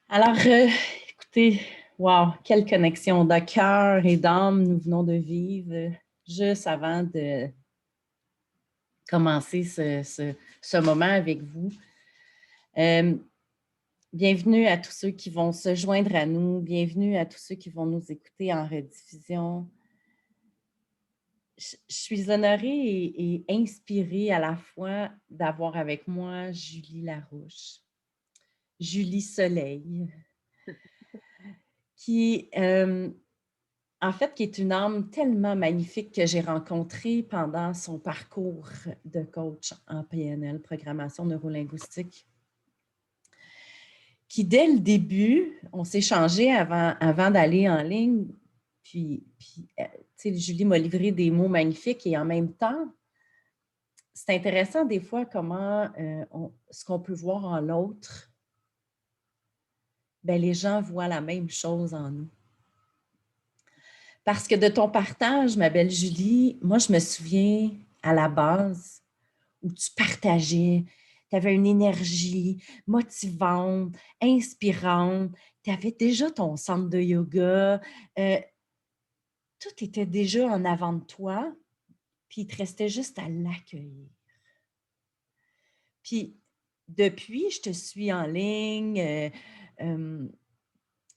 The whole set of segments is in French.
Alors, écoutez, wow, quelle connexion de cœur et d'âme nous venons de vivre juste avant de commencer ce moment avec vous. Bienvenue à tous ceux qui vont se joindre à nous, bienvenue à tous ceux qui vont nous écouter en rediffusion. Je suis honorée et inspirée à la fois d'avoir avec moi Julie Larouche, Julie Soleil, qui, en fait, qui est une âme tellement magnifique que j'ai rencontrée pendant son parcours de coach en PNL, programmation neurolinguistique, qui, dès le début, on s'est échangé avant d'aller en ligne, puis Julie m'a livré des mots magnifiques et en même temps, c'est intéressant des fois comment ce qu'on peut voir en l'autre, ben, les gens voient la même chose en nous. Parce que de ton partage, ma belle Julie, moi, je me souviens à la base où tu partageais, tu avais une énergie motivante, inspirante, tu avais déjà ton centre de yoga, tout était déjà en avant de toi, puis il te restait juste à l'accueillir. Puis, depuis, je te suis en ligne, on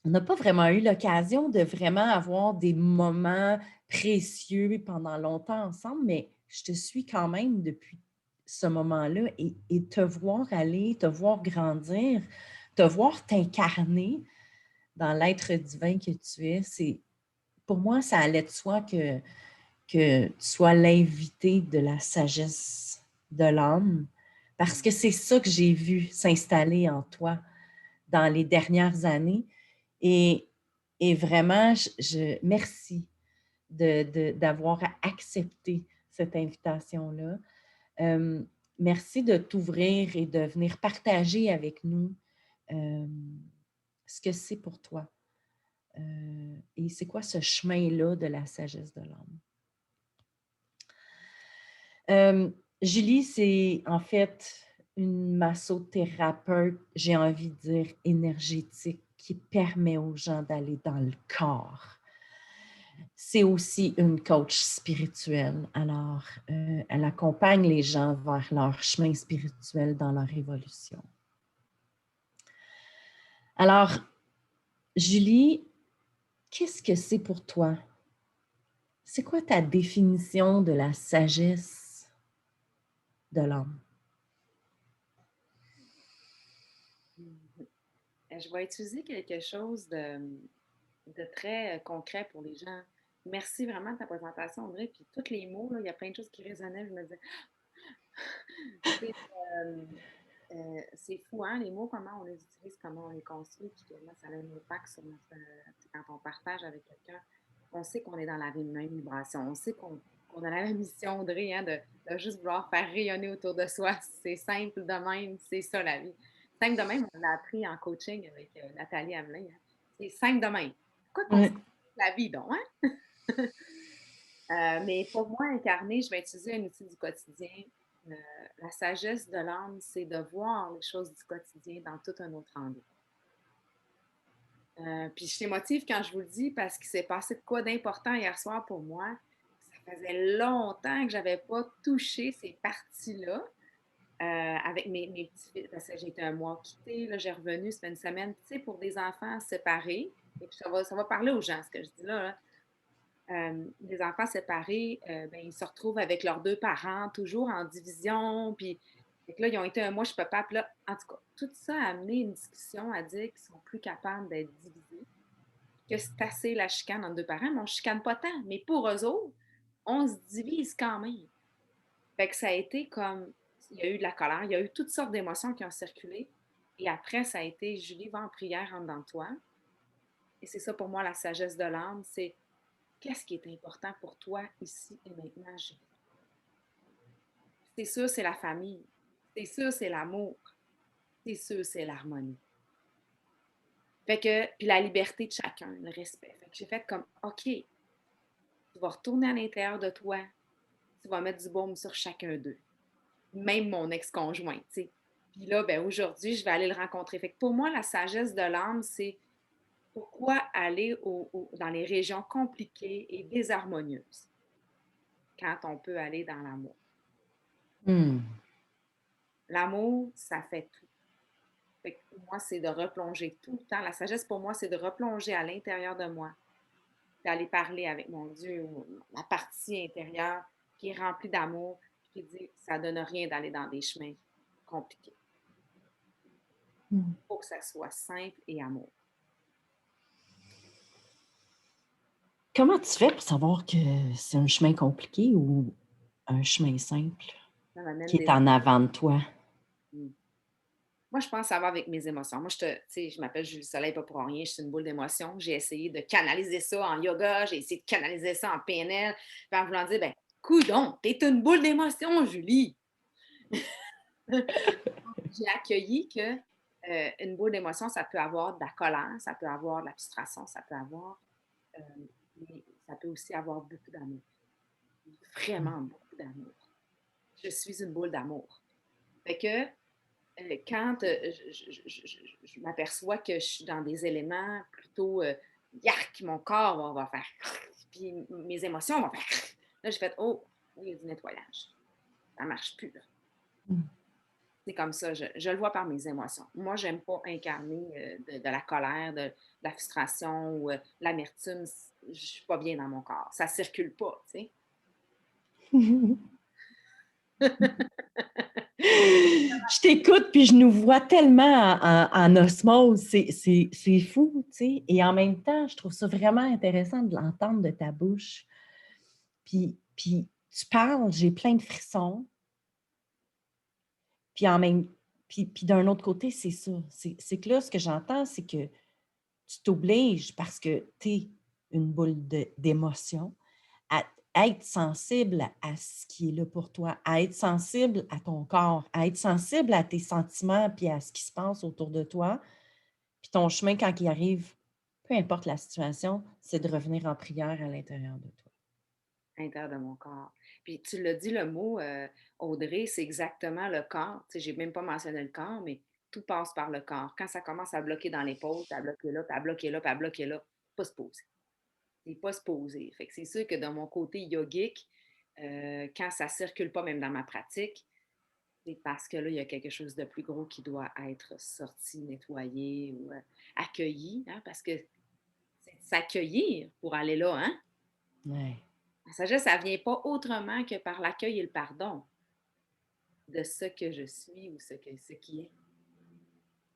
n'a pas vraiment eu l'occasion de vraiment avoir des moments précieux pendant longtemps ensemble, mais je te suis quand même depuis ce moment-là et te voir aller, te voir grandir, te voir t'incarner dans l'être divin que tu es, pour moi, ça allait de soi que tu sois l'invité de la sagesse de l'âme, parce que c'est ça que j'ai vu s'installer en toi dans les dernières années. Et vraiment, merci d'avoir accepté cette invitation-là. Merci de t'ouvrir et de venir partager avec nous ce que c'est pour toi. Et c'est quoi ce chemin-là de la sagesse de l'âme? Julie, c'est en fait une massothérapeute, j'ai envie de dire énergétique, qui permet aux gens d'aller dans le corps. C'est aussi une coach spirituelle. Alors, elle accompagne les gens vers leur chemin spirituel dans leur évolution. Alors, Julie, qu'est-ce que c'est pour toi? C'est quoi ta définition de la sagesse de l'âme? Je vais utiliser quelque chose de très concret pour les gens. Merci vraiment de ta présentation, André. Puis tous les mots, là, il y a plein de choses qui résonnaient. Je me disais, c'est fou, hein, les mots, comment on les utilise, comment on les construit, puis comment ça a un impact sur notre. Quand on partage avec quelqu'un, on sait qu'on est dans la même vibration. On sait qu'on a la même mission, Audrey, hein, de juste vouloir faire rayonner autour de soi. C'est simple de même, c'est ça la vie. Simple de même, on l'a appris en coaching avec Nathalie Hamelin. Hein. C'est simple de même. Pourquoi qu'on se la vie, donc, hein? Mais pour moi, incarner, je vais utiliser un outil du quotidien. La sagesse de l'âme, c'est de voir les choses du quotidien dans tout un autre angle. Puis je t'émotive quand je vous le dis parce qu'il s'est passé de quoi d'important hier soir pour moi. Ça faisait longtemps que je n'avais pas touché ces parties-là avec mes petits-fils. Parce que j'ai été un mois quittée, là, j'ai revenu, ça fait une semaine, tu sais, pour des enfants séparés. Et puis ça va parler aux gens, ce que je dis là. Les enfants séparés, ben, ils se retrouvent avec leurs deux parents, toujours en division. Puis là, ils ont été un mois chez papa. Puis là, en tout cas, tout ça a amené une discussion à dire qu'ils sont plus capables d'être divisés. Que c'est assez la chicane entre deux parents, mais on ne chicane pas tant. Mais pour eux autres, on se divise quand même. Fait que ça a été comme, il y a eu de la colère, il y a eu toutes sortes d'émotions qui ont circulé. Et après, ça a été, Julie, va en prière en dedans de toi. Et c'est ça pour moi, la sagesse de l'âme, c'est qu'est-ce qui est important pour toi ici et maintenant, Julie? C'est sûr, c'est la famille. C'est sûr, c'est l'amour. C'est sûr, c'est l'harmonie. Fait que, puis la liberté de chacun, le respect. Fait que j'ai fait comme, OK, tu vas retourner à l'intérieur de toi, tu vas mettre du baume sur chacun d'eux. Même mon ex-conjoint, tu sais. Puis là, ben aujourd'hui, je vais aller le rencontrer. Fait que pour moi, la sagesse de l'âme, c'est pourquoi aller dans les régions compliquées et désharmonieuses quand on peut aller dans l'amour. Hmm. L'amour, ça fait tout. Fait que pour moi, c'est de replonger tout le temps. La sagesse, pour moi, c'est de replonger à l'intérieur de moi, d'aller parler avec mon Dieu, ou la partie intérieure qui est remplie d'amour, qui dit ça ne donne rien d'aller dans des chemins compliqués. Il faut que ça soit simple et amour. Comment tu fais pour savoir que c'est un chemin compliqué ou un chemin simple Ça m'amène qui est des... en avant de toi? Moi, je pense que ça va avec mes émotions. Moi, je m'appelle Julie Soleil, pas pour rien, je suis une boule d'émotions. J'ai essayé de canaliser ça en yoga, j'ai essayé de canaliser ça en PNL, puis en voulant dire, ben, coudonc, t'es une boule d'émotions, Julie! J'ai accueilli que une boule d'émotions, ça peut avoir de la colère, ça peut avoir de la frustration, ça peut avoir, mais ça peut aussi avoir beaucoup d'amour. Vraiment beaucoup d'amour. Je suis une boule d'amour. Fait que quand je m'aperçois que je suis dans des éléments plutôt yark, mon corps va faire puis mes émotions vont faire là, j'ai fait oh, il y a du nettoyage. Ça ne marche plus. Là. C'est comme ça, je le vois par mes émotions. Moi, je n'aime pas incarner de la colère, de la frustration ou l'amertume. Je ne suis pas bien dans mon corps. Ça ne circule pas, tu sais. Je t'écoute, puis je nous vois tellement en osmose. C'est fou, tu sais. Et en même temps, je trouve ça vraiment intéressant de l'entendre de ta bouche. Puis tu parles, j'ai plein de frissons. Puis puis d'un autre côté, c'est ça. C'est que là, ce que j'entends, c'est que tu t'obliges parce que tu es une boule d'émotion à être sensible à ce qui est là pour toi, à être sensible à ton corps, à être sensible à tes sentiments puis à ce qui se passe autour de toi. Puis ton chemin, quand il arrive, peu importe la situation, c'est de revenir en prière à l'intérieur de toi. À l'intérieur de mon corps. Puis tu l'as dit, le mot, Audrey, c'est exactement le corps. Tu sais, j'ai même pas mentionné le corps, mais tout passe par le corps. Quand ça commence à bloquer dans l'épaule, puis à bloquer là, puis à bloquer là, puis à bloquer là, pas se poser. C'est pas se poser. Fait que c'est sûr que dans mon côté yogique, quand ça circule pas, même dans ma pratique, c'est parce que là, il y a quelque chose de plus gros qui doit être sorti, nettoyé ou accueilli, hein, parce que c'est de s'accueillir pour aller là, hein? Ouais. La sagesse, ça ne vient pas autrement que par l'accueil et le pardon de ce que je suis ou ce qui est.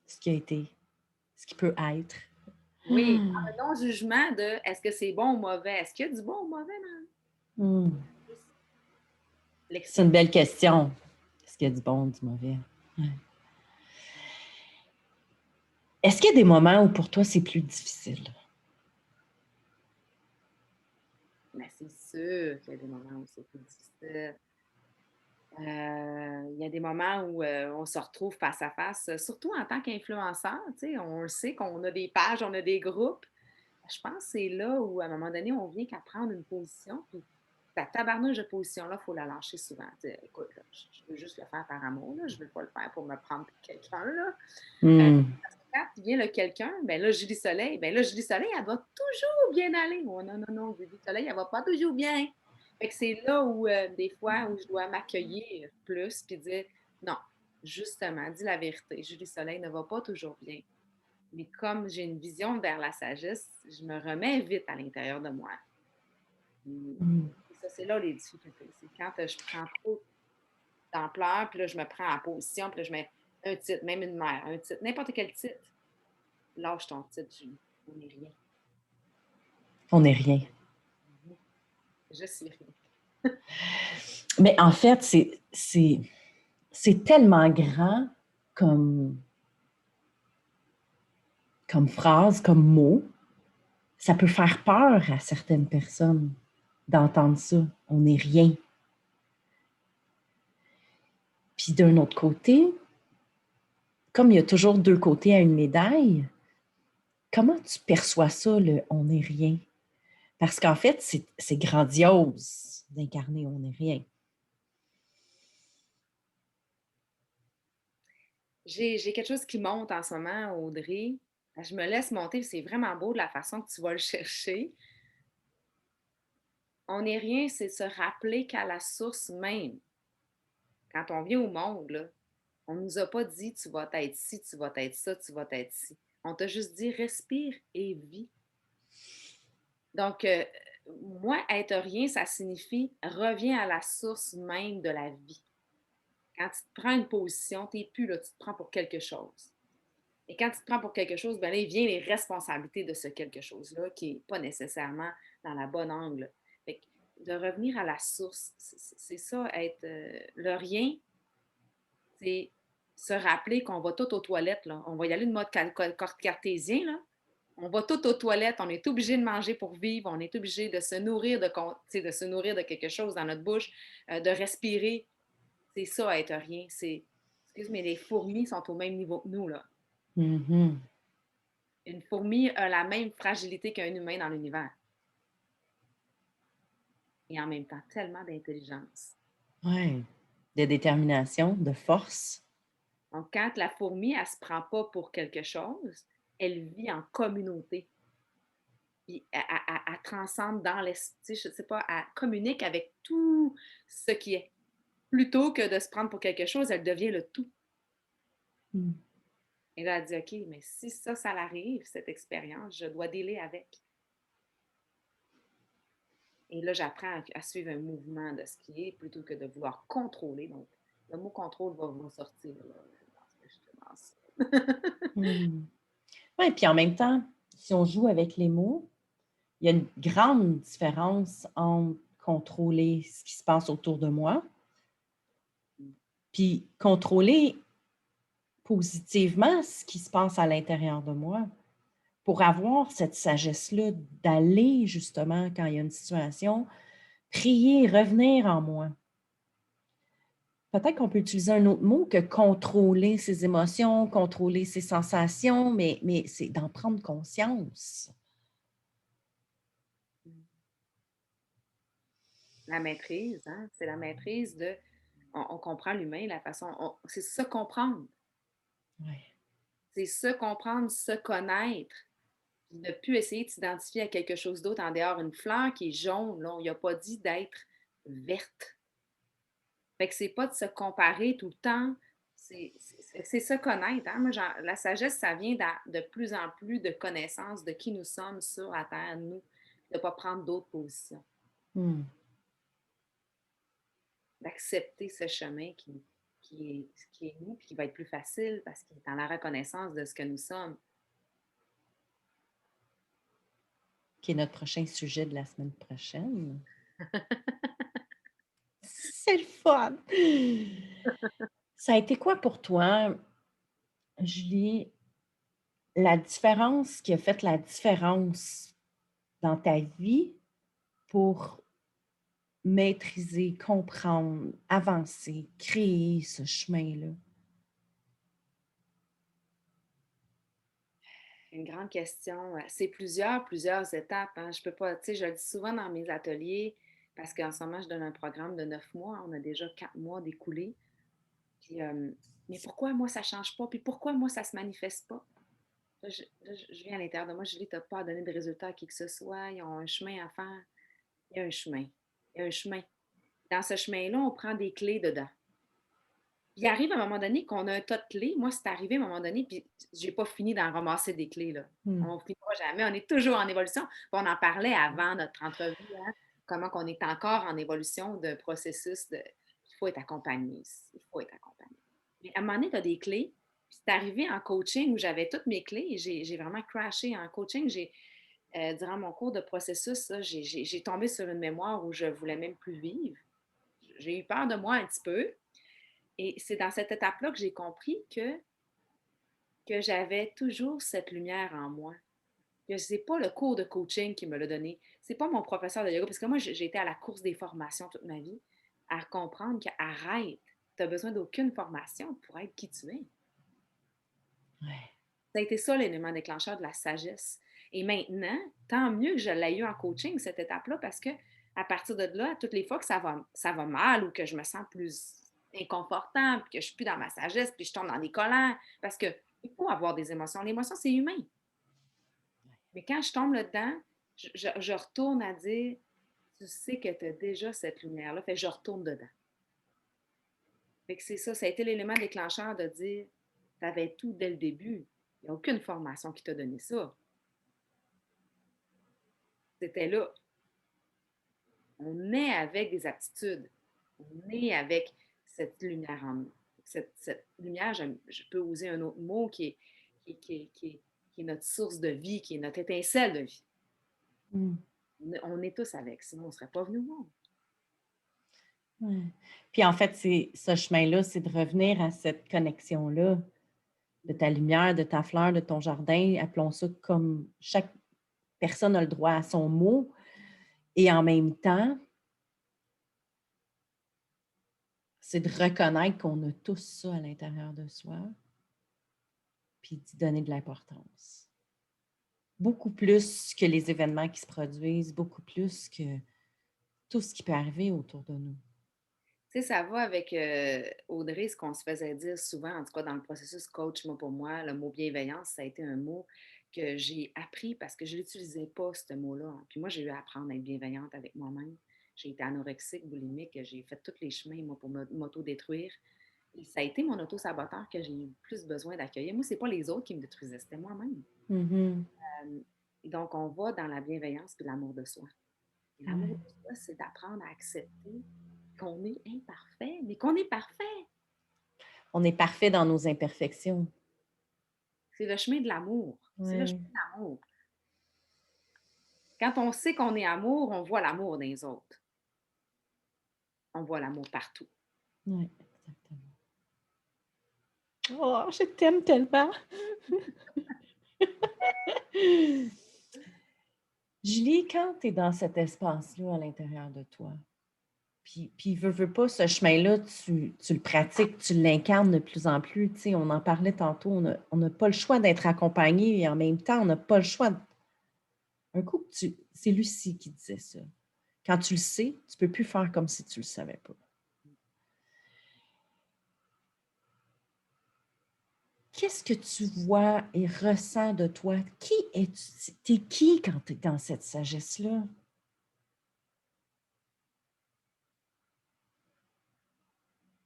Ce qui a été, ce qui peut être. Oui, dans le non-jugement de est-ce que c'est bon ou mauvais? Est-ce qu'il y a du bon ou mauvais dans C'est une l'expérience? belle question. Est-ce qu'il y a du bon ou du mauvais? Ouais. Est-ce qu'il y a des moments où pour toi c'est plus difficile? Mais c'est sûr qu'il y a des moments où c'est plus difficile. Il y a des moments où on se retrouve face à face, surtout en tant qu'influenceur, on le sait qu'on a des pages, on a des groupes. Je pense que c'est là où, à un moment donné, on vient qu'à prendre une position, puis ta tabarnouche de position-là, il faut la lâcher souvent. Écoute, là, je veux juste le faire par amour, là, je ne veux pas le faire pour me prendre pour quelqu'un. Là. Parce que quand vient le quelqu'un, ben là, Julie Soleil, elle va toujours bien aller. Oh, non, non, non, Julie Soleil, elle va pas toujours bien. Fait que c'est là où, des fois, où je dois m'accueillir plus, puis dire, non, justement, dis la vérité, Julie Soleil ne va pas toujours bien. Mais comme j'ai une vision vers la sagesse, je me remets vite à l'intérieur de moi. Et ça, c'est là les difficultés. C'est quand je prends trop d'ampleur, puis là, je me prends en position, puis là, je mets un titre, même une mère, un titre, n'importe quel titre. Lâche ton titre, Julie. On n'est rien. On n'est rien. Je suis rien. Mais en fait, c'est tellement grand comme phrase, comme mot. Ça peut faire peur à certaines personnes d'entendre ça. On n'est rien. Puis d'un autre côté, comme il y a toujours deux côtés à une médaille, comment tu perçois ça, le on n'est rien? Parce qu'en fait, c'est grandiose d'incarner on n'est rien. J'ai quelque chose qui monte en ce moment, Audrey. Je me laisse monter, c'est vraiment beau de la façon que tu vas le chercher. On n'est rien, c'est se rappeler qu'à la source même, quand on vient au monde, là, on ne nous a pas dit tu vas être ci, tu vas être ça, tu vas être ci. On t'a juste dit respire et vis. Donc, moi, être rien, ça signifie reviens à la source même de la vie. Quand tu te prends une position, tu n'es plus là, tu te prends pour quelque chose. Et quand tu te prends pour quelque chose, ben là, il vient les responsabilités de ce quelque chose-là qui n'est pas nécessairement dans la bonne angle. Fait que de revenir à la source, c'est ça, être le rien, c'est se rappeler qu'on va tout aux toilettes, là. On va y aller de mode cartésien, là. On va tout aux toilettes, on est obligé de manger pour vivre, on est obligé de se nourrir de se nourrir de quelque chose dans notre bouche, de respirer. C'est ça, être rien. Excuse, mais les fourmis sont au même niveau que nous, là. Mhm. Une fourmi a la même fragilité qu'un humain dans l'univers. Et en même temps, tellement d'intelligence. Ouais. De détermination, de force. Donc, quand la fourmi, elle ne se prend pas pour quelque chose, elle vit en communauté. Puis elle transcende dans l'esprit, je ne sais pas, elle communique avec tout ce qui est. Plutôt que de se prendre pour quelque chose, elle devient le tout. Mm. Et là, elle dit, OK, mais si ça l'arrive, cette expérience, je dois dealer avec. Et là, j'apprends à suivre un mouvement de ce qui est plutôt que de vouloir contrôler. Donc, le mot contrôle va sortir là, dans ce que je te lance. Mm. Ouais, puis en même temps, si on joue avec les mots, il y a une grande différence entre contrôler ce qui se passe autour de moi, puis contrôler positivement ce qui se passe à l'intérieur de moi pour avoir cette sagesse-là d'aller justement quand il y a une situation, prier, revenir en moi. Peut-être qu'on peut utiliser un autre mot que contrôler ses émotions, contrôler ses sensations, mais c'est d'en prendre conscience. La maîtrise, hein? C'est la maîtrise de. On comprend l'humain, la façon. C'est se comprendre. Ouais. C'est se comprendre, se connaître. Puis ne plus essayer de s'identifier à quelque chose d'autre en dehors. Une fleur qui est jaune, là, on n'y a pas dit d'être verte. Fait que c'est pas de se comparer tout le temps, c'est se connaître. Hein? Moi, la sagesse, ça vient de plus en plus de connaissances de qui nous sommes sur la Terre, nous, de ne pas prendre d'autres positions, Hmm. d'accepter ce chemin qui est nous, puis qui va être plus facile parce qu'il est dans la reconnaissance de ce que nous sommes. Qui est notre prochain sujet de la semaine prochaine. C'est le fun! Ça a été quoi pour toi, Julie, la différence qui a fait la différence dans ta vie pour maîtriser, comprendre, avancer, créer ce chemin-là? Une grande question. C'est plusieurs étapes. Hein. Je peux pas, tu sais, je le dis souvent dans mes ateliers, parce qu'en ce moment, je donne un programme de 9 mois. On a déjà 4 mois d'écoulés. Puis, mais pourquoi moi, ça ne change pas? Puis pourquoi moi, ça ne se manifeste pas? Je viens à l'intérieur de moi, je dis, tu n'as pas à donner de résultats à qui que ce soit. Ils ont un chemin à faire. Il y a un chemin. Il y a un chemin. Dans ce chemin-là, on prend des clés dedans. Il arrive à un moment donné qu'on a un tas de clés. Moi, c'est arrivé à un moment donné, puis j'ai pas fini d'en ramasser des clés, là. Hmm. On ne finira jamais. On est toujours en évolution. Puis on en parlait avant notre entrevue, hein, comment on est encore en évolution d'un processus de. Il faut être accompagné. Il faut être accompagné. Mais à un moment donné, tu as des clés. Puis c'est arrivé en coaching où j'avais toutes mes clés et j'ai vraiment crashé en coaching. Durant mon cours de processus, j'ai tombé sur une mémoire où je ne voulais même plus vivre. J'ai eu peur de moi un petit peu. Et c'est dans cette étape-là que j'ai compris que j'avais toujours cette lumière en moi. Que ce n'est pas le cours de coaching qui me l'a donné. Ce n'est pas mon professeur de yoga. Parce que moi, j'ai été à la course des formations toute ma vie, à comprendre qu'arrête, tu n'as besoin d'aucune formation pour être qui tu es. Ouais. Ça a été ça l'élément déclencheur de la sagesse. Et maintenant, tant mieux que je l'ai eu en coaching, cette étape-là, parce que à partir de là, toutes les fois que ça va mal ou que je me sens plus inconfortable, puis que je suis plus dans ma sagesse, puis je tombe dans des colères. Parce que il faut avoir des émotions. L'émotion, c'est humain. Mais quand je tombe là-dedans, je retourne à dire, tu sais que tu as déjà cette lumière-là, fait que je retourne dedans. Fait que c'est ça, ça a été l'élément déclencheur de dire, tu avais tout dès le début. Il n'y a aucune formation qui t'a donné ça. C'était là. On est avec des aptitudes. On est avec cette lumière en nous. Cette lumière, je peux oser un autre mot qui est notre source de vie, qui est notre étincelle de vie. Mm. On est tous avec, sinon on ne serait pas venus au monde. Ouais. Puis en fait, c'est ce chemin-là, c'est de revenir à cette connexion-là de ta lumière, de ta fleur, de ton jardin. Appelons ça comme chaque personne a le droit à son mot. Et en même temps, c'est de reconnaître qu'on a tous ça à l'intérieur de soi, puis d'y donner de l'importance. Beaucoup plus que les événements qui se produisent, beaucoup plus que tout ce qui peut arriver autour de nous. Tu sais, ça va avec Audrey, ce qu'on se faisait dire souvent, en tout cas dans le processus coach, moi pour moi, le mot bienveillance, ça a été un mot que j'ai appris parce que je ne l'utilisais pas, ce mot-là. Hein. Puis moi, j'ai eu à apprendre à être bienveillante avec moi-même. J'ai été anorexique, boulimique, j'ai fait tous les chemins, moi, pour m'auto-détruire. Et ça a été mon auto-saboteur que j'ai eu plus besoin d'accueillir. Moi, ce n'est pas les autres qui me détruisaient, c'était moi-même. Mm-hmm. Donc, on va dans la bienveillance et l'amour de soi. Et l'amour Ouais. de soi, c'est d'apprendre à accepter qu'on est imparfait, mais qu'on est parfait. On est parfait dans nos imperfections. C'est le chemin de l'amour. C'est le Ouais. chemin de l'amour. Quand on sait qu'on est amour, on voit l'amour dans les autres. On voit l'amour partout. Oui, exactement. Oh, je t'aime tellement! Julie, quand tu es dans cet espace-là à l'intérieur de toi, puis veux pas, ce chemin-là, tu le pratiques, tu l'incarnes de plus en plus. Tu sais, on en parlait tantôt, on n'a pas le choix d'être accompagné et en même temps, on n'a pas le choix. Un coup, c'est Lucie qui disait ça. Quand tu le sais, tu ne peux plus faire comme si tu ne le savais pas. Qu'est-ce que tu vois et ressens de toi? Qui es-tu? T'es qui quand tu es dans cette sagesse-là?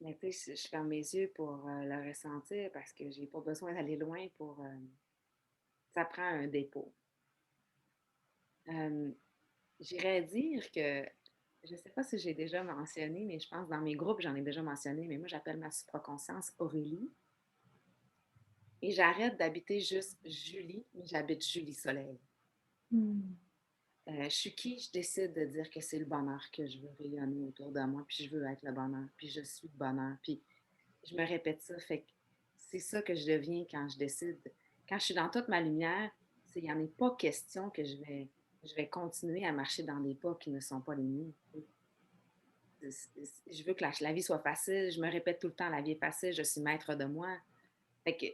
Mais tu sais, je ferme mes yeux pour le ressentir parce que j'ai pas besoin d'aller loin pour... ça prend un dépôt. J'irais dire que, je ne sais pas si j'ai déjà mentionné, mais je pense dans mes groupes, j'en ai déjà mentionné, mais moi, j'appelle ma supraconscience Aurélie. Et j'arrête d'habiter juste Julie, mais j'habite Julie Soleil. Je suis qui? Je décide de dire que c'est le bonheur que je veux rayonner autour de moi, puis je veux être le bonheur, puis je suis le bonheur, puis je me répète ça, fait que c'est ça que je deviens quand je décide. Quand je suis dans toute ma lumière, il n'y en a pas question que je vais continuer à marcher dans des pas qui ne sont pas les miens. Je veux que la vie soit facile, je me répète tout le temps, la vie est facile, je suis maître de moi. Fait que,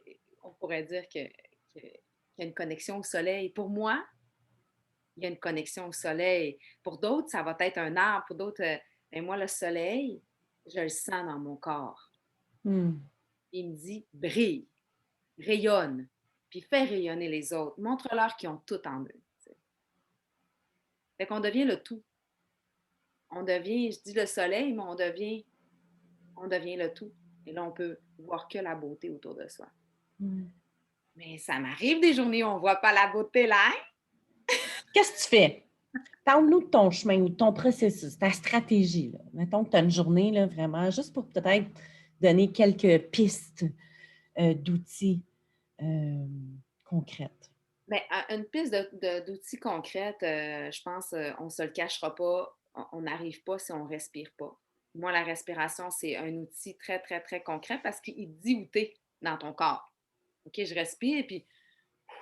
on pourrait dire qu'il y a une connexion au soleil. Pour moi, il y a une connexion au soleil. Pour d'autres, ça va être un arbre. Pour d'autres, mais moi, le soleil, je le sens dans mon corps. Mm. Il me dit, brille, rayonne, puis fais rayonner les autres. Montre-leur qu'ils ont tout en eux. T'sais. Fait qu'on devient le tout. On devient, je dis le soleil, mais on devient le tout. Et là, on peut voir que la beauté autour de soi. Mm. Mais ça m'arrive des journées où on ne voit pas la beauté là. Qu'est-ce que tu fais? Parle-nous de ton chemin ou de ton processus, ta stratégie. Là. Mettons que tu as une journée, là, vraiment, juste pour peut-être donner quelques pistes d'outils concrètes. Bien, une piste d'outils concrètes, je pense, on ne se le cachera pas, on n'arrive pas si on ne respire pas. Moi, la respiration, c'est un outil très, très, très concret parce qu'il dit où tu es dans ton corps. OK, je respire, puis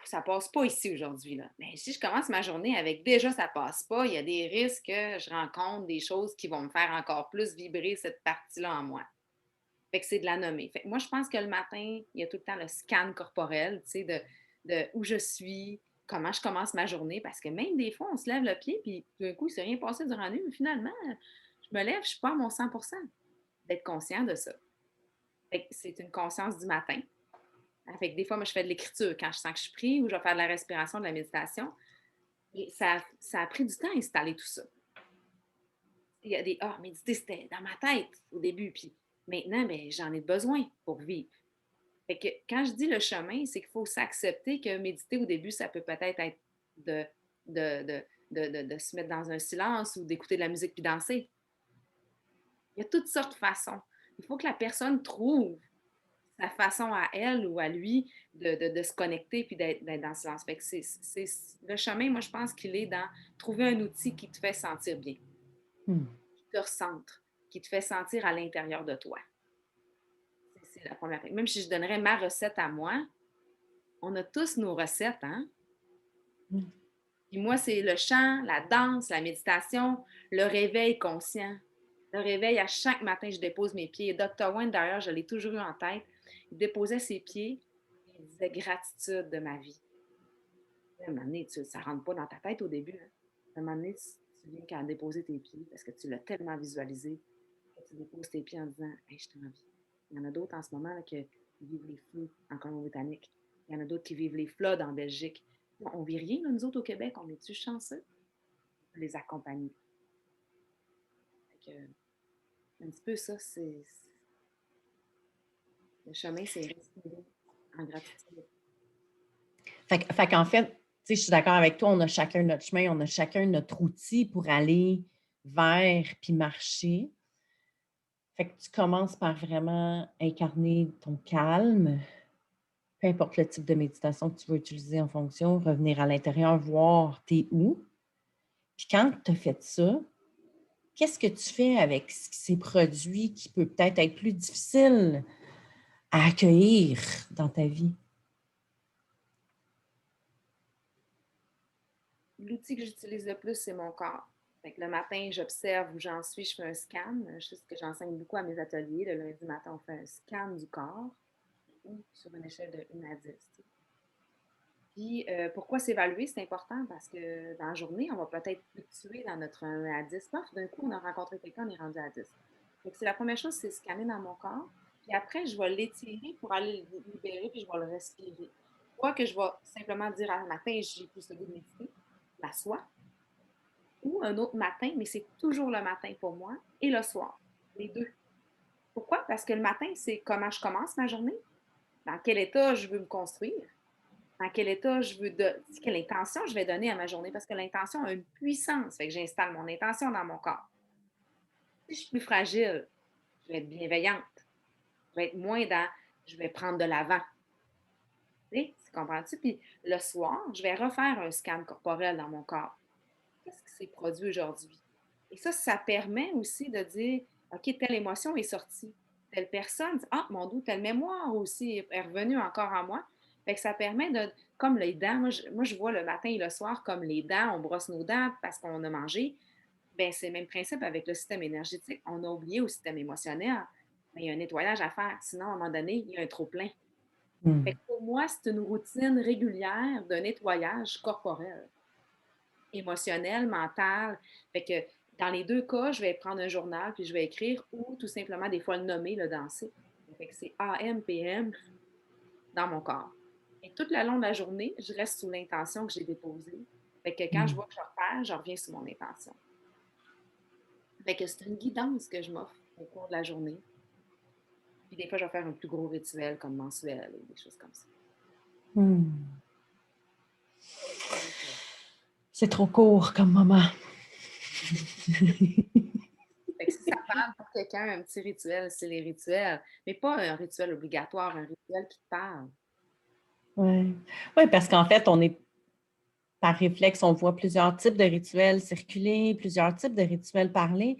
ça passe pas ici aujourd'hui. Là. Mais si je commence ma journée avec déjà ça passe pas, il y a des risques que je rencontre des choses qui vont me faire encore plus vibrer cette partie-là en moi. Fait que c'est de la nommer. Fait que moi, je pense que le matin, il y a tout le temps le scan corporel, tu sais, de où je suis, comment je commence ma journée, parce que même des fois, on se lève le pied, puis d'un coup, il ne s'est rien passé durant la nuit, mais finalement, je me lève, je ne suis pas à mon 100%. D'être conscient de ça. Fait que c'est une conscience du matin. Fait que des fois, moi, je fais de l'écriture quand je sens que je suis pris ou je vais faire de la respiration, de la méditation. Et ça a pris du temps à installer tout ça. Il y a des Ah, méditer, c'était dans ma tête au début. Puis maintenant, ben, j'en ai besoin pour vivre. Fait que quand je dis le chemin, c'est qu'il faut s'accepter que méditer au début, ça peut peut-être être de, de, de, de se mettre dans un silence ou d'écouter de la musique puis danser. Il y a toutes sortes de façons. Il faut que la personne trouve sa façon à elle ou à lui de se connecter puis d'être dans le silence. Fait que le chemin, moi, je pense qu'il est dans trouver un outil qui te fait sentir bien, Hmm. qui te recentre, qui te fait sentir à l'intérieur de toi. C'est la première. Même si je donnerais ma recette à moi, on a tous nos recettes, hein? Hmm. Puis moi, c'est le chant, la danse, la méditation, le réveil conscient. Le réveil, à chaque matin, je dépose mes pieds. Et Dr. Wayne, d'ailleurs, je l'ai toujours eu en tête. Il déposait ses pieds et il disait gratitude de ma vie. À un moment donné, ça ne rentre pas dans ta tête au début. Hein. À un moment donné, tu viens qu'à déposer tes pieds parce que tu l'as tellement visualisé que tu déposes tes pieds en disant hey, je t'en vis. Il y en a d'autres en ce moment là, qui vivent les flous en Colombie-Britannique. Il y en a d'autres qui vivent les floods en Belgique. On ne vit rien, là, nous autres au Québec, on est-tu chanceux? On peut les accompagner. Fait que, un petit peu ça, c'est le chemin, c'est respirer en gratitude. Fait qu'en fait, tu sais, je suis d'accord avec toi, on a chacun notre chemin, on a chacun notre outil pour aller vers puis marcher. Fait que tu commences par vraiment incarner ton calme, peu importe le type de méditation que tu veux utiliser en fonction, revenir à l'intérieur, voir t'es où. Puis quand tu as fait ça, qu'est-ce que tu fais avec ces produits qui peut peut-être être plus difficiles à accueillir dans ta vie? L'outil que j'utilise le plus, c'est mon corps. Fait que le matin, j'observe où j'en suis, je fais un scan. C'est ce que j'enseigne beaucoup à mes ateliers. Le lundi matin, on fait un scan du corps sur une échelle de 1 à 10. Puis, pourquoi s'évaluer? C'est important parce que dans la journée, on va peut-être fluctuer dans notre 1 à 10. Paf, d'un coup, on a rencontré quelqu'un, on est rendu à 10. Donc, c'est la première chose, c'est scanner dans mon corps. Puis après, je vais l'étirer pour aller le libérer, puis je vais le respirer. Soit que je vais simplement dire à matin, j'ai plus le goût de méditer, m'assois, ou un autre matin, mais c'est toujours le matin pour moi, et le soir, les deux. Pourquoi? Parce que le matin, c'est comment je commence ma journée, dans quel état je veux me construire, dans quel état je veux, quelle intention je vais donner à ma journée, parce que l'intention a une puissance, fait que j'installe mon intention dans mon corps. Si je suis plus fragile, je vais être bienveillante, je vais être moins dans, je vais prendre de l'avant. Tu comprends-tu? Puis le soir, je vais refaire un scan corporel dans mon corps. Qu'est-ce qui s'est produit aujourd'hui? Et ça permet aussi de dire, OK, telle émotion est sortie. Telle personne, ah, mon Dieu, telle mémoire aussi est revenue encore en moi. Fait que ça permet de, comme les dents, moi, je vois le matin et le soir comme les dents, on brosse nos dents parce qu'on a mangé. Ben, c'est le même principe avec le système énergétique. On a oublié au système émotionnel. Mais il y a un nettoyage à faire. Sinon, à un moment donné, il y a un trop-plein. Fait Hmm. que pour moi, c'est une routine régulière de nettoyage corporel, émotionnel, mental. Fait que dans les deux cas, je vais prendre un journal puis je vais écrire ou tout simplement des fois le nommer, le danser. Fait que c'est AM, PM dans mon corps. Et tout le long de la journée, je reste sous l'intention que j'ai déposée. Fait que quand je Hmm. vois que je repère, je reviens sous mon intention. Fait que c'est une guidance que je m'offre au cours de la journée. Puis des fois, je vais faire un plus gros rituel comme mensuel ou des choses comme ça. Hmm. C'est trop court comme moment. Fait que si ça parle pour quelqu'un, un petit rituel, c'est les rituels. Mais pas un rituel obligatoire, un rituel qui te parle. Oui, ouais, parce qu'en fait, on est par réflexe, on voit plusieurs types de rituels circuler, plusieurs types de rituels parler.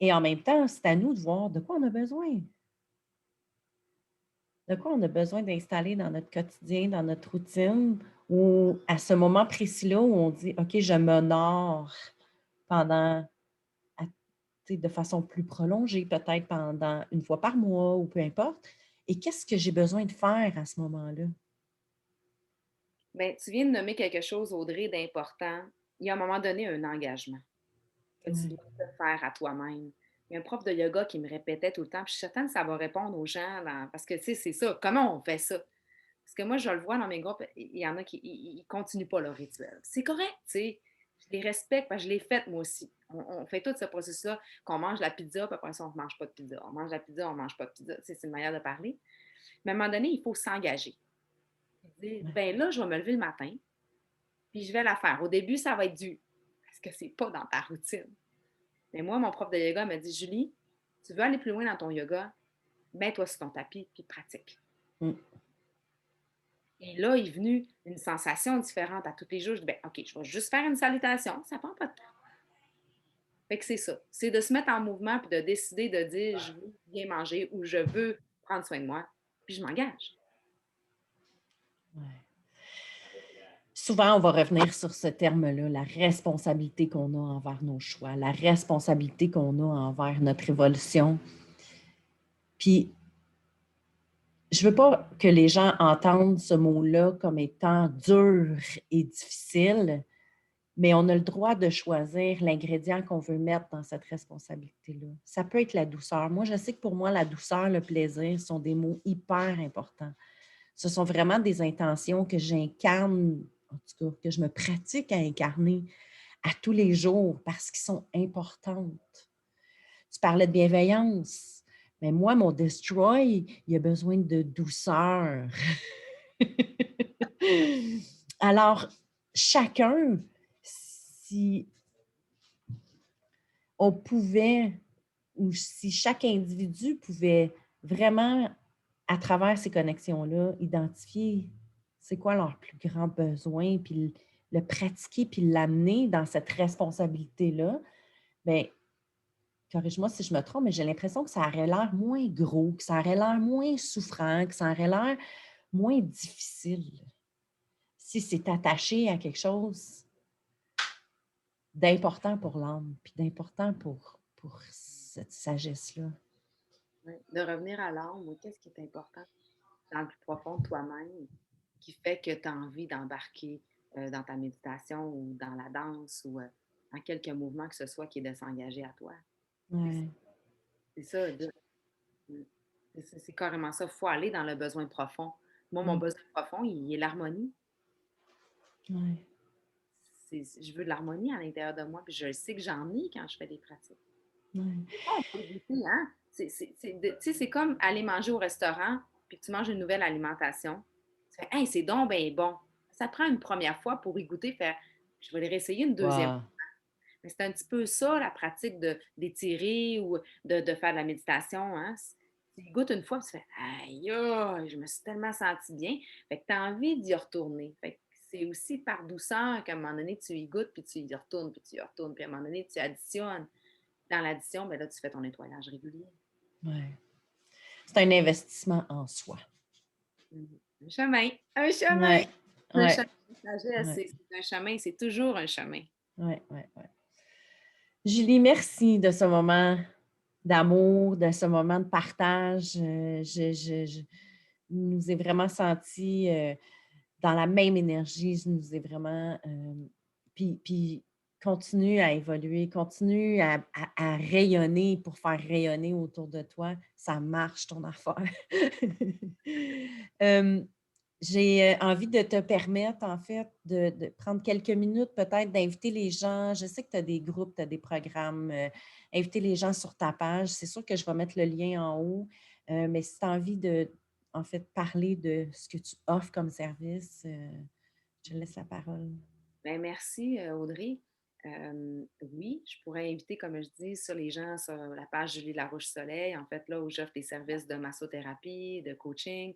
Et en même temps, c'est à nous de voir de quoi on a besoin. De quoi on a besoin d'installer dans notre quotidien, dans notre routine, ou à ce moment précis-là où on dit OK, je m'honore pendant, à- tu sais, de façon plus prolongée, peut-être pendant une fois par mois ou peu importe. Et qu'est-ce que j'ai besoin de faire à ce moment-là? Bien, tu viens de nommer quelque chose, Audrey, d'important. Il y a à un moment donné un engagement que tu Ouais. dois te faire à toi-même. Il y a un prof de yoga qui me répétait tout le temps, puis je suis certaine que ça va répondre aux gens parce que, tu sais, c'est ça. Comment on fait ça? Parce que moi, je le vois dans mes groupes, il y en a qui ne continuent pas leur rituel. C'est correct, tu sais. Je les respecte parce que je l'ai fait moi aussi. On fait tout ce processus-là, qu'on mange la pizza, puis après ça, on ne mange pas de pizza. On mange la pizza, on ne mange pas de pizza. Tu sais, c'est une manière de parler. Mais à un moment donné, il faut s'engager. Dire, Ouais. ben là, je vais me lever le matin, puis je vais la faire. Au début, ça va être dur, parce que c'est pas dans ta routine. Mais moi, mon prof de yoga m'a dit, Julie, tu veux aller plus loin dans ton yoga, mets-toi sur ton tapis, puis pratique. Mm. Et là, il est venu une sensation différente à tous les jours. Je dis, ben, OK, je vais juste faire une salutation, ça prend pas de temps. Fait que c'est ça. C'est de se mettre en mouvement puis de décider de dire, je veux bien manger ou je veux prendre soin de moi, puis je m'engage. Ouais. Souvent, on va revenir sur ce terme-là, la responsabilité qu'on a envers nos choix, la responsabilité qu'on a envers notre évolution. Puis, je ne veux pas que les gens entendent ce mot-là comme étant dur et difficile, mais on a le droit de choisir l'ingrédient qu'on veut mettre dans cette responsabilité-là. Ça peut être la douceur. Moi, je sais que pour moi, la douceur, le plaisir sont des mots hyper importants. Ce sont vraiment des intentions que j'incarne, en tout cas, que je me pratique à incarner à tous les jours parce qu'ils sont importantes. Tu parlais de bienveillance, mais moi, mon destroy, il a besoin de douceur. Alors, chacun, si on pouvait, ou si chaque individu pouvait vraiment, à travers ces connexions-là, identifier c'est quoi leur plus grand besoin, puis le pratiquer, puis l'amener dans cette responsabilité-là, bien, corrige-moi si je me trompe, mais j'ai l'impression que ça aurait l'air moins gros, que ça aurait l'air moins souffrant, que ça aurait l'air moins difficile si c'est attaché à quelque chose d'important pour l'âme, puis d'important pour cette sagesse-là. Ouais. De revenir à l'âme, qu'est-ce qui est important dans le plus profond de toi-même qui fait que tu as envie d'embarquer dans ta méditation ou dans la danse ou dans quelques mouvements que ce soit qui est de s'engager à toi. C'est Ouais, c'est ça, c'est carrément ça. Il faut aller dans le besoin profond. Moi, mon mm, besoin profond, il est l'harmonie. ouais, Je veux de l'harmonie à l'intérieur de moi, puis je sais que j'en ai quand je fais des pratiques. ouais. Des fois, on peut goûter, hein? Tu sais, c'est comme aller manger au restaurant, puis que tu manges une nouvelle alimentation. Tu fais, hey, c'est donc ben bon. Ça prend une première fois pour y goûter, faire, je vais les réessayer une deuxième. Wow. Mais c'est un petit peu ça, la pratique d'étirer ou de faire de la méditation. Hein? Tu y goûtes une fois, puis tu fais, aïe, aïe, je me suis tellement sentie bien. Fait que tu as envie d'y retourner. Fait que c'est aussi par douceur qu'à un moment donné, tu y goûtes, puis tu y retournes, puis tu y retournes, puis à un moment donné, tu additionnes. Dans l'addition, ben là, tu fais ton nettoyage régulier. Ouais. C'est un investissement en soi. Mhm. Un chemin, un chemin, Ouais, un ouais, chemin de sagesse, ouais, c'est un chemin, c'est toujours un chemin. ouais, ouais, ouais. Julie, merci de ce moment d'amour, de ce moment de partage. Je nous ai vraiment sentis dans la même énergie. Je nous ai vraiment. Puis continue à évoluer, continue à rayonner pour faire rayonner autour de toi. Ça marche ton affaire. Euh, j'ai envie de te permettre, en fait, de prendre quelques minutes, peut-être d'inviter les gens. Je sais que tu as des groupes, tu as des programmes. Inviter les gens sur ta page. C'est sûr que je vais mettre le lien en haut. Mais si tu as envie de, en fait, parler de ce que tu offres comme service, je te laisse la parole. Ben, merci, Audrey. Oui, je pourrais inviter, comme je dis, sur les gens sur la page Julie Larouche-Soleil, en fait, là où j'offre des services de massothérapie, de coaching.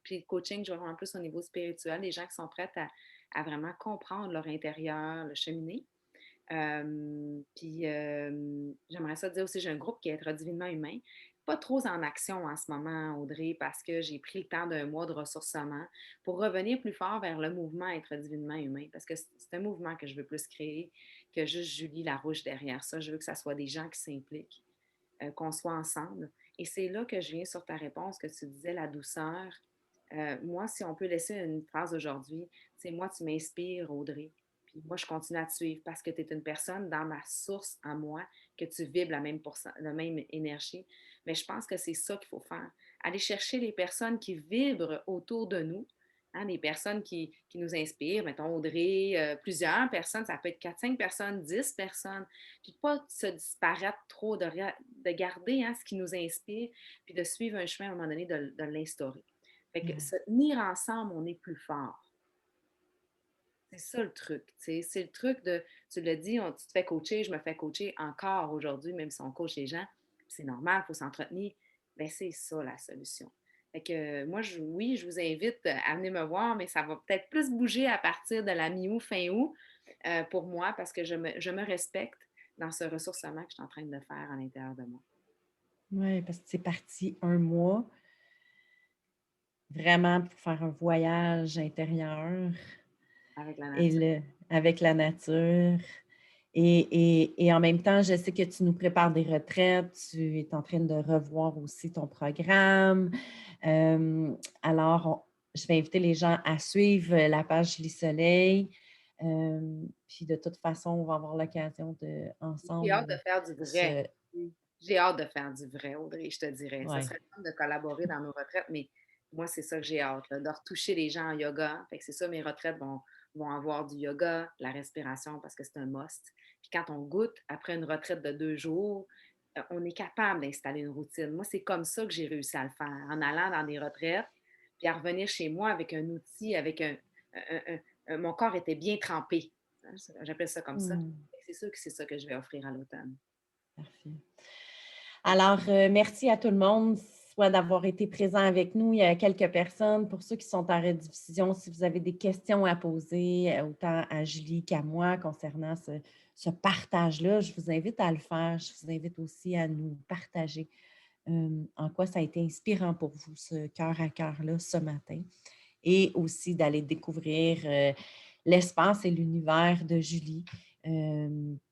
Puis coaching, je vais vraiment plus au niveau spirituel, les gens qui sont prêts à vraiment comprendre leur intérieur, le cheminer. Puis j'aimerais ça dire aussi, j'ai un groupe qui est Être divinement humain. Pas trop en action en ce moment, Audrey, parce que j'ai pris le temps d'un mois de ressourcement pour revenir plus fort vers le mouvement Être divinement humain, parce que c'est un mouvement que je veux plus créer que juste Julie Larouche derrière ça. Je veux que ça soit des gens qui s'impliquent, qu'on soit ensemble. Et c'est là que je viens sur ta réponse que tu disais, la douceur. Moi, si on peut laisser une phrase aujourd'hui, c'est moi, tu m'inspires, Audrey. Puis moi, je continue à te suivre parce que tu es une personne dans ma source en moi, que tu vibres la même énergie. Mais je pense que c'est ça qu'il faut faire. Aller chercher les personnes qui vibrent autour de nous, hein, des personnes qui nous inspirent, mettons Audrey, plusieurs personnes, ça peut être 4, 5 personnes, 10 personnes, puis pas se disparaître trop, de garder hein, ce qui nous inspire, puis de suivre un chemin à un moment donné, de l'instaurer. Fait que Ouais. se tenir ensemble, on est plus fort. C'est ça le truc, tu sais. C'est le truc de, tu l'as dit, tu te fais coacher, je me fais coacher encore aujourd'hui, même si on coach les gens. C'est normal, il faut s'entretenir. Bien, c'est ça la solution. Fait que moi, oui, je vous invite à venir me voir, mais ça va peut-être plus bouger à partir de la mi-août, fin août, pour moi, parce que je me respecte dans ce ressourcement que je suis en train de faire à l'intérieur de moi. Oui, parce que c'est parti un mois, vraiment pour faire un voyage intérieur Avec la et nature. avec la nature. Et en même temps, je sais que tu nous prépares des retraites, tu es en train de revoir aussi ton programme. Alors, je vais inviter les gens à suivre la page Julie Soleil. Puis de toute façon, on va avoir l'occasion de J'ai hâte de ensemble faire du vrai. se. J'ai hâte de faire du vrai, Audrey, je te dirais. Ça Ouais. serait le fun de collaborer dans nos retraites, mais moi, c'est ça que j'ai hâte, là, de retoucher les gens en yoga. Fait que c'est ça, mes retraites vont avoir du yoga, de la respiration, parce que c'est un must. Puis quand on goûte, après une retraite de 2 jours, on est capable d'installer une routine. Moi, c'est comme ça que j'ai réussi à le faire, en allant dans des retraites, puis à revenir chez moi avec un outil, avec mon corps était bien trempé. Hein, j'appelle ça comme ça. Hmm, C'est sûr que c'est ça que je vais offrir à l'automne. parfait. Alors, merci à tout le monde, soit d'avoir été présent avec nous. Il y a quelques personnes. Pour ceux qui sont en rediffusion, si vous avez des questions à poser, autant à Julie qu'à moi concernant ce partage-là, je vous invite à le faire. Je vous invite aussi à nous partager en quoi ça a été inspirant pour vous, ce cœur à cœur-là, ce matin. Et aussi d'aller découvrir l'espace et l'univers de Julie,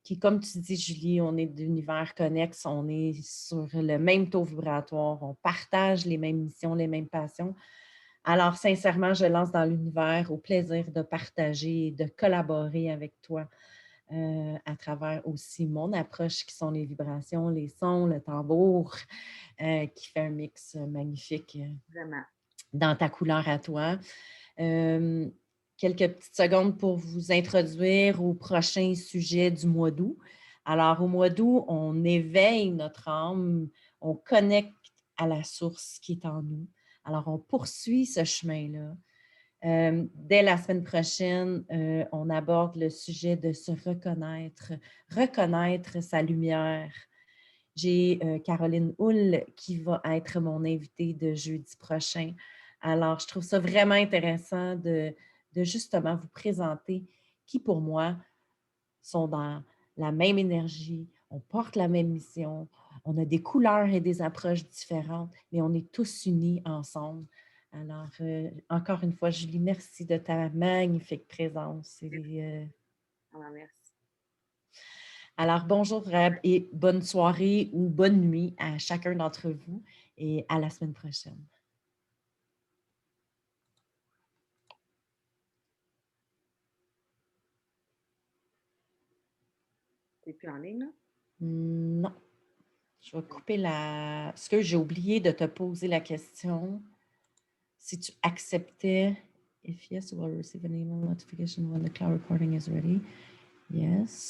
qui, comme tu dis, Julie, on est d'univers connexe, on est sur le même taux vibratoire, on partage les mêmes missions, les mêmes passions. Alors, sincèrement, je lance dans l'univers au plaisir de partager et de collaborer avec toi à travers aussi mon approche qui sont les vibrations, les sons, le tambour, qui fait un mix magnifique Vraiment. dans ta couleur à toi. Euh, Quelques petites secondes pour vous introduire au prochain sujet du mois d'août. Alors, au mois d'août, on éveille notre âme, on connecte à la source qui est en nous. Alors, on poursuit ce chemin-là. Dès la semaine prochaine, on aborde le sujet de se reconnaître sa lumière. J'ai Caroline Hull qui va être mon invitée de jeudi prochain. Alors, je trouve ça vraiment intéressant de justement vous présenter qui, pour moi, sont dans la même énergie, on porte la même mission, on a des couleurs et des approches différentes, mais on est tous unis ensemble. Alors, encore une fois, Julie, merci de ta magnifique présence. Ah, merci. Alors, bonjour et bonne soirée ou bonne nuit à chacun d'entre vous et à la semaine prochaine. T'es plus en ligne, là? Non, je vais couper la. Est-ce que j'ai oublié de te poser la question? Si tu acceptais, if yes, you will receive an email notification when the cloud recording is ready. Yes.